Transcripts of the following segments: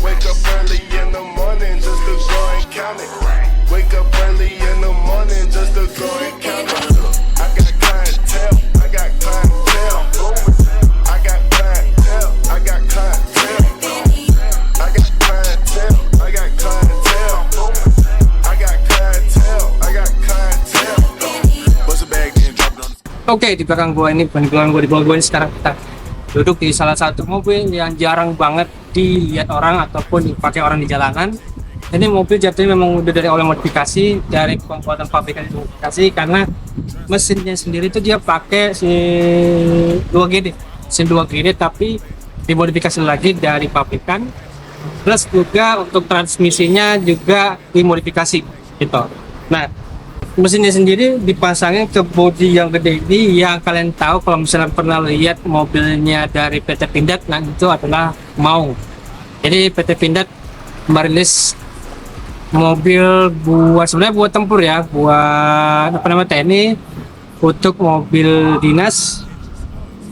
Wake up early in the morning just to go and count it. Wake up early in the morning just to go and count it. I got clientele, I got clientele. I got clientele, I got clientele. I got clientele, I got clientele. I got clientele, I got clientele. Bust a bag and drop it on the. Oke, di belakang gua ini, bukan di belakang gua, di bawah gua ini sekarang kita duduk di salah satu mobil yang jarang banget dilihat orang ataupun dipakai orang di jalanan. Ini mobil jatuhnya memang udah dari awal modifikasi, dari pembuatan pabrikan modifikasi, karena mesinnya sendiri itu dia pakai si 2GD, mesin 2GD tapi dimodifikasi lagi dari pabrikan. Plus juga untuk transmisinya juga dimodifikasi gitu. Nah, mesinnya sendiri dipasangin ke bodi yang gede ini, yang kalian tahu kalau misalnya pernah lihat mobilnya dari PT Pindad, nah itu adalah Maung. Jadi PT Pindad merilis mobil sebenarnya buat tempur ya, buat TNI, untuk mobil dinas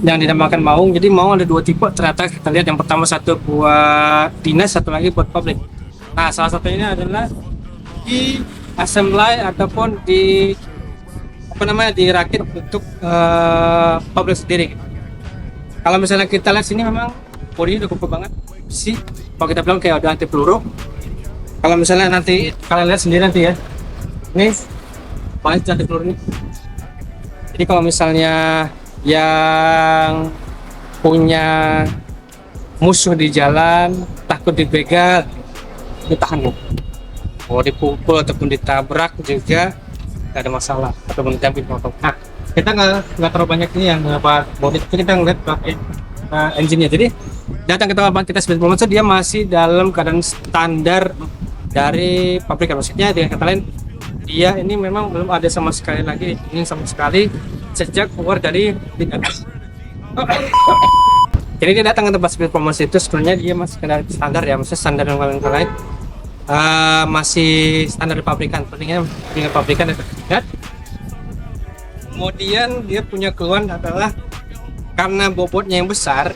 yang dinamakan Maung. Jadi Maung ada dua tipe ternyata, kita lihat yang pertama satu buat dinas, satu lagi buat publik. Nah, salah satunya adalah di assembly ataupun di dirakit untuk publik sendiri. Kalau misalnya kita lihat sini memang bodinya udah kukuh banget sih, kalau kita bilang kayak udah anti peluru. Kalau misalnya nanti kalian lihat sendiri nanti ya, ini paling anti peluru ini. Jadi kalau misalnya yang punya musuh di jalan takut dibegal, ditahan nih. Mau dipukul ataupun ditabrak juga nggak ada masalah, ataupun diambil motor. Nah, kita nggak terlalu banyak ini yang bodi, kita ngeliat pakai engine-nya. Jadi datang ke tempat kita Speed Performance, dia masih dalam keadaan standar dari pabrikan. Maksudnya dengan kata lain, dia ini memang belum ada sama sekali lagi ini sama sekali sejak keluar dari jadi dia datang ke tempat Speed Performance itu sebenarnya dia masih standar ya, maksudnya standar yang lain masih standar di pabrikan, pentingnya dengan pabrikan dan terlihat. Kemudian dia punya keluhan adalah karena bobotnya yang besar,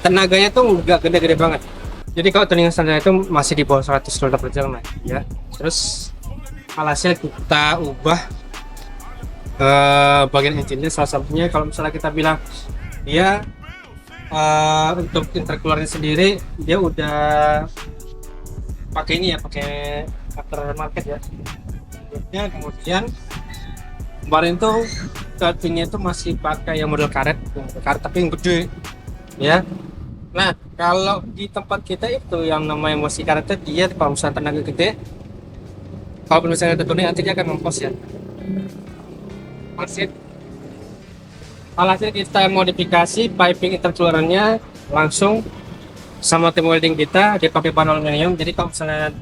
tenaganya tuh nggak gede-gede banget. Jadi kalau tuningan standar itu masih di bawah 100 km per jam ya. Terus alhasil kita ubah bagian engine-nya, salah satunya kalau misalnya kita bilang dia untuk intercoolernya sendiri dia udah pakai ini ya, pakai aftermarket ya. Kemudian kemarin tuh cuttingnya itu masih pakai yang model karet tapi yang gede ya. Nah, kalau di tempat kita itu yang namanya masih karetnya, dia kalau misalnya tenaga gede, kalau misalnya tertuning nanti dia akan ngempos ya. Alhasil kita modifikasi piping intercoolernya langsung sama tim welding kita, dia pakai panel aluminium. Jadi kalau misalnya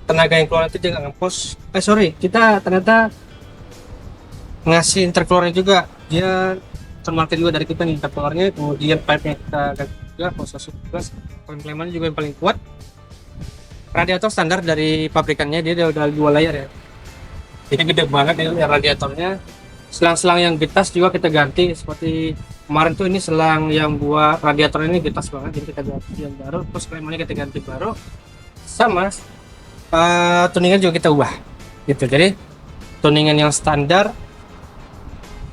tenaga yang keluar itu dia nggak ngempos. Kita ternyata ngasih intercoolernya juga, dia termarket juga dari kita nih intercoolernya. Kemudian pipe-nya kita ganti juga, proses klem-klemannya juga yang paling kuat. Radiator standar dari pabrikannya dia udah 2 layer ya, jadi gede banget ya radiatornya. Selang-selang yang getas juga kita ganti, seperti kemarin tuh ini selang yang buat radiator ini getas banget, jadi kita ganti yang baru. Terus klemannya kita ganti baru, sama tuningan juga kita ubah gitu. Jadi tuningan yang standar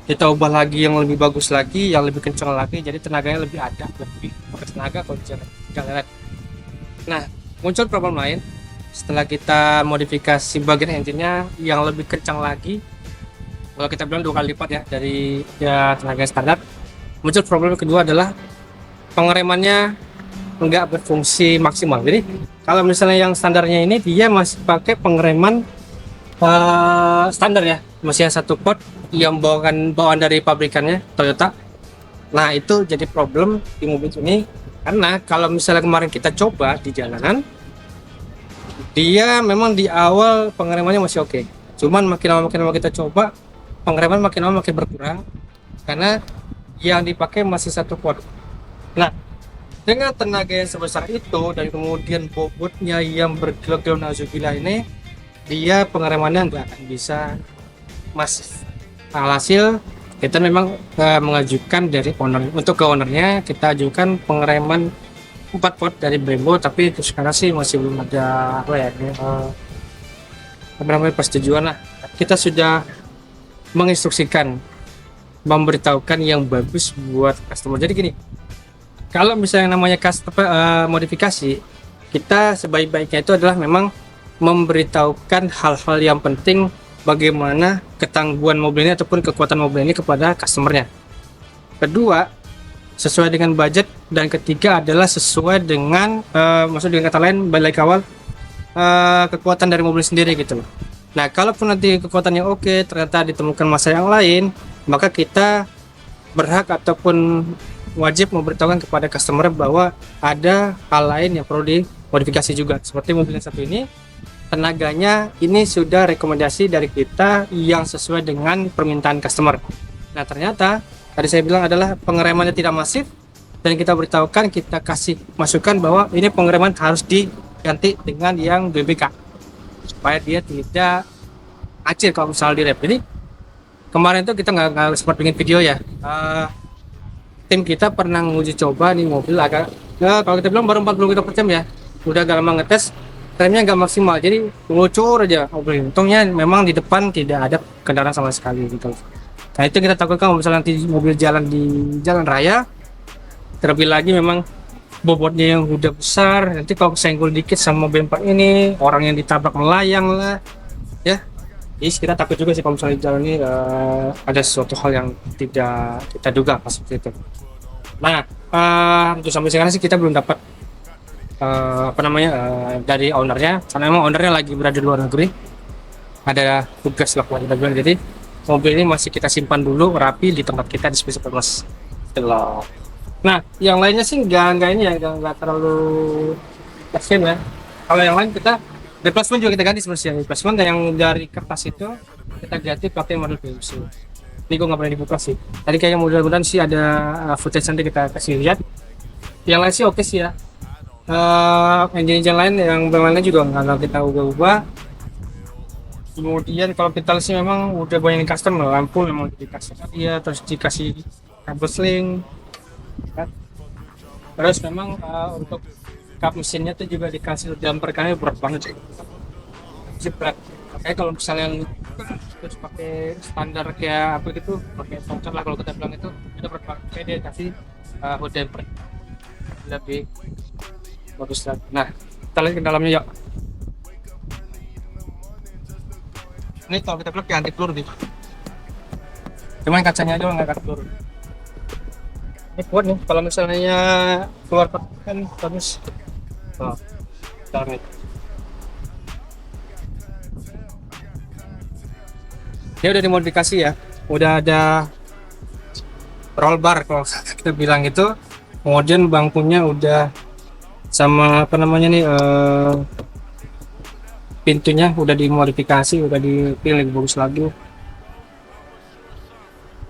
kita ubah lagi yang lebih bagus lagi, yang lebih kencang lagi, jadi tenaganya lebih ada, lebih tenaga kalau jalan. Nah, muncul problem lain setelah kita modifikasi bagian engine-nya yang lebih kencang lagi. Kalau kita bilang 2 kali lipat ya dari tenaga standar. Muncul problem kedua adalah pengeremannya nggak berfungsi maksimal. Jadi kalau misalnya yang standarnya ini dia masih pakai pengereman standar ya, mesin satu port yang bawaan dari pabrikannya Toyota. Nah itu jadi problem di mobil ini, karena kalau misalnya kemarin kita coba di jalanan, dia memang di awal pengeremannya masih oke, cuman makin lama kita coba, pengereman makin lama makin berkurang karena yang dipakai masih satu port. Nah dengan tenaga yang sebesar itu dan kemudian bobotnya yang berkilo-kilo nauzubillah ini, dia pengeremannya nggak akan bisa masif. Alhasil kita memang mengajukan dari owner, untuk ke ownernya kita ajukan pengereman 4 port dari Brembo, tapi itu sekarang sih masih belum ada apa ya, apa namanya, persetujuan lah. Kita sudah menginstruksikan, memberitahukan yang bagus buat customer. Jadi gini, kalau misalnya namanya modifikasi, kita sebaik-baiknya itu adalah memang memberitahukan hal-hal yang penting, bagaimana ketangguhan mobil ini ataupun kekuatan mobil ini kepada customernya. Kedua, sesuai dengan budget, dan ketiga adalah sesuai dengan maksud dengan kata lain, balik awal kekuatan dari mobil sendiri gitu loh. Nah kalaupun nanti kekuatannya oke, ternyata ditemukan masalah yang lain, maka kita berhak ataupun wajib memberitahukan kepada customer bahwa ada hal lain yang perlu dimodifikasi juga. Seperti mobil yang satu ini, tenaganya ini sudah rekomendasi dari kita yang sesuai dengan permintaan customer. Nah ternyata tadi saya bilang adalah pengeremannya tidak masif, dan kita beritahukan, kita kasih masukan bahwa ini pengereman harus diganti dengan yang BBK supaya dia tidak acil kalau misalnya direm. Jadi kemarin tuh kita nggak sempat bikin video ya, tim kita pernah nguji coba nih mobil agak kalau kita bilang baru 40 km per jam ya, udah agak lama ngetes, remnya nggak maksimal, jadi ngucur aja mobil. Untungnya memang di depan tidak ada kendaraan sama sekali gitu. Nah itu kita takutkan misalnya nanti mobil jalan di jalan raya, terlebih lagi memang bobotnya yang udah besar, nanti kalau kesenggol dikit sama mobil ini, orang yang ditabrak melayang lah ya. Jadi kita takut juga sih kalau misalnya di jalan ini ada sesuatu hal yang tidak kita duga pas seperti itu. Nah untuk sampai sekarang sih kita belum dapat dari ownernya, karena memang ownernya lagi berada di luar negeri, ada tugas lah kita bilang. Jadi mobil ini masih kita simpan dulu rapi di tempat kita di Space Plus. Nah yang lainnya sih nggak ini ya, nggak terlalu kasian ya. Kalau yang lain kita replacement juga kita ganti sebenarnya. Replacement yang dari kertas itu kita ganti pakai model PVC. Ini gue nggak pernah dibuka sih. Tadi kayaknya mudah-mudahan sih ada footage nanti kita kasih lihat. Yang lain sih oke sih ya. Engine lain yang lainnya juga nggak kita ubah-ubah. Kemudian kalau kita sih memang udah banyak custom, lampu memang dikasih dia, terus dikasih kabel sling kan? Terus memang untuk kap mesinnya tuh juga dikasih dalam perkaliannya berat banget sih, berat. Kayak kalau misalnya terus pakai standar kayak apa gitu, pakai sensor lah kalau kita bilang itu berat banget. Kayak dia kasih hood damper lebih bagus lagi. Nah kita lihat ke dalamnya yuk. Ini kalau kita bilang kayak anti peluru nih, cuman kacanya aja nggak anti peluru. Ini kuat nih kalau misalnya keluar kan bagus. Oh, dalamnya. Dia udah dimodifikasi ya, udah ada roll bar kalau kita bilang itu, kemudian bangkunya udah sama apa namanya nih, pintunya udah dimodifikasi, udah dipilih bagus lagi.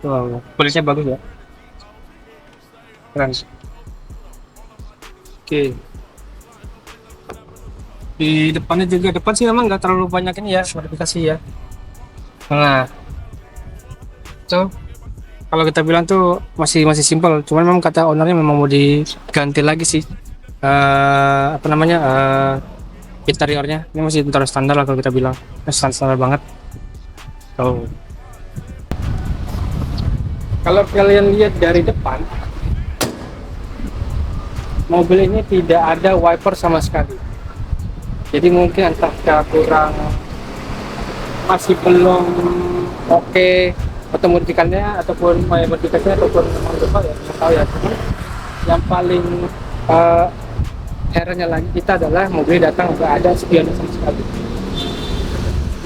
Wow, kulitnya bagus ya, keren. Oke, di depannya juga, depan sih memang nggak terlalu banyak ini ya modifikasi ya. Nah tuh kalau kita bilang tuh masih simpel, cuman memang kata ownernya memang mau diganti lagi sih apa namanya, interiornya. Ini masih interior standar lah kalau kita bilang, standar banget. Kalau kalian lihat dari depan, mobil ini tidak ada wiper sama sekali. Jadi mungkin entah kurang, masih belum oke atau modifikasinya ataupun modifikasinya ataupun memang lupa ya, nggak tahu ya. Yang paling herannya lagi kita adalah mobil datang nggak ada spion sama sekali.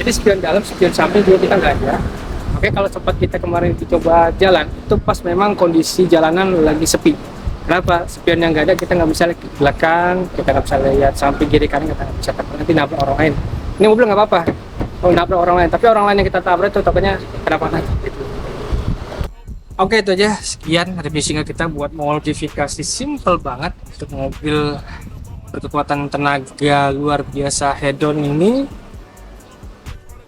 Jadi spion dalam, spion samping juga kita nggak ada. Oke, kalau sempat kita kemarin dicoba jalan, itu pas memang kondisi jalanan lagi sepi. Kenapa? Spion yang nggak ada, kita nggak bisa lihat ke belakang, kita nggak bisa lihat samping kiri kanan, kita nggak bisa takut nanti nabrak orang lain. Ini mobil nggak apa-apa, kalau nabrak orang lain, tapi orang lain yang kita tabrak itu takutnya kenapa-napa gitu. Oke, itu aja, sekian review singkat kita buat modifikasi simple banget untuk mobil berkekuatan tenaga luar biasa hedon ini.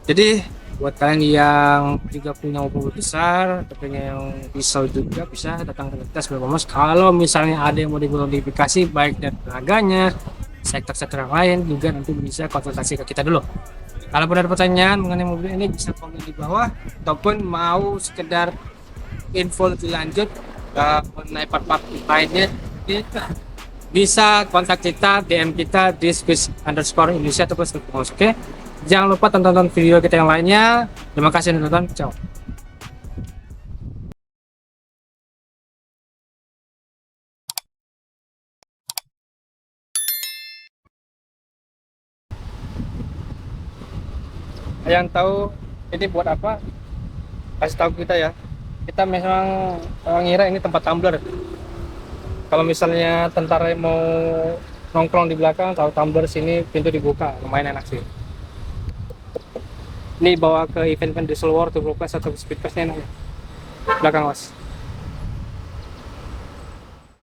Jadi buat kalian yang juga punya mobil besar atau punya yang diesel juga, bisa datang ke kita sebelum Momos. Kalau misalnya ada yang mau dimodifikasi baik dari tenaganya, sektor-sektor yang lain, juga nanti bisa konsultasi ke kita dulu. Kalau ada pertanyaan mengenai mobil ini, bisa komen di bawah, ataupun mau sekedar info lebih lanjut mengenai part-part lainnya, bisa kontak kita, DM kita di @Indonesia ataupun Momos. Oke, jangan lupa tonton video kita yang lainnya. Terima kasih sudah nonton. Ciao. Yang tahu ini buat apa? Kasih tahu kita ya. Kita memang ngira ini tempat tumbler. Kalau misalnya tentara yang mau nongkrong di belakang, tahu tumbler sini pintu dibuka, lumayan enak sih. Ini bawa ke event-event Diesel War, Turbo Class atau Speed Fest enak ya. Belakang mas.